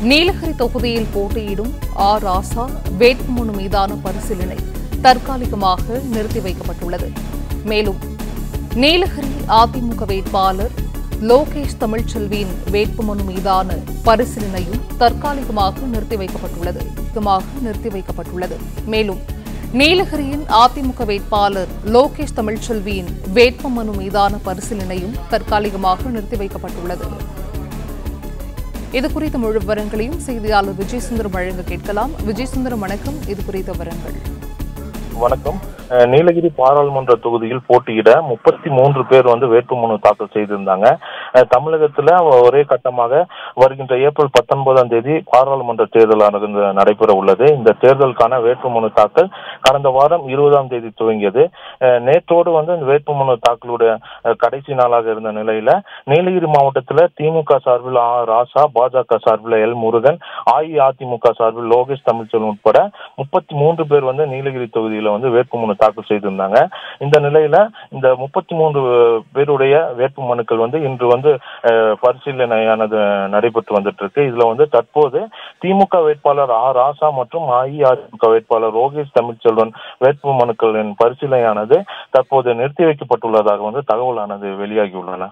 நீலகிரி தொகுதியில் போட்டியிடும் ராசா வேட்புமனு மீதான பரிசீலனை தற்காலிகமாக நிறுத்தி வைக்கப்பட்டுள்ளது. மேலும் நீலகிரி அதிமுக வேட்பாளர் லோகேஷ் தமிழ்ச்செல்வியின் வேட்புமனு மீதான பரிசீலனையும் தற்காலிகமாக நிறுத்தி வைக்கப்பட்டுள்ளது. மேலும் நீலகிரியின் அதிமுக வேட்பாளர் லோகேஷ் தமிழ்ச்செல்வியின் வேட்புமனு மீதான பரிசீலனையும் தற்காலிகமாக நிறுத்தி வைக்கப்பட்டுள்ளது. இதுகுறித்த முழு விவரங்களையும் செய்தியாளர் விஜயசுந்தரம் வழங்க கேட்கலாம். விஜயசுந்தரம், வணக்கம். இது குறித்த விவரங்கள். வணக்கம். நீலகிரி பாராளுமன்ற தொகுதியில் போட்டியிட 33 பேர் வேட்புமனு தாக்கல் செய்திருந்தாங்க. தமிழகத்துல ஒரே கட்டமாக வருகின்ற ஏப்ரல் 19ஆம் தேதி பாராளுமன்ற தேர்தலானது நடைபெற உள்ளது. இந்த தேர்தலுக்கான வேட்புமனு தாக்கல் கடந்த வாரம் 20ஆம் தேதி துவங்கியது. நேற்றோடு இந்த வேட்புமனு தாக்கலுடைய கடைசி நாளாக இருந்த நிலையில நீலகிரி மாவட்டத்துல திமுக சார்பில் ராசா, பாஜக சார்பில் எல் முருகன், அஇஅதிமுக சார்பில் லோகேஷ் தமிழ்ச்செல்வன் உட்பட 33 பேர் நீலகிரி தொகுதியில வேட்புமனு தாக்கல் செய்திருந்தாங்க. இந்த நிலையில இந்த 33 பேருடைய வேட்புமனுக்கள் இன்று பரிசீலனையானது நடைபெற்று வந்துட்டு இருக்கு. இதுல தற்போது திமுக வேட்பாளர் ராசா மற்றும் அஇஅதிமுக வேட்பாளர் லோகேஷ் தமிழ்ச்செல்வன் வேட்புமனுக்களின் பரிசீலனையானது தற்போது நிறுத்தி வைக்கப்பட்டுள்ளதாக தகவலானது வெளியாகியுள்ளன.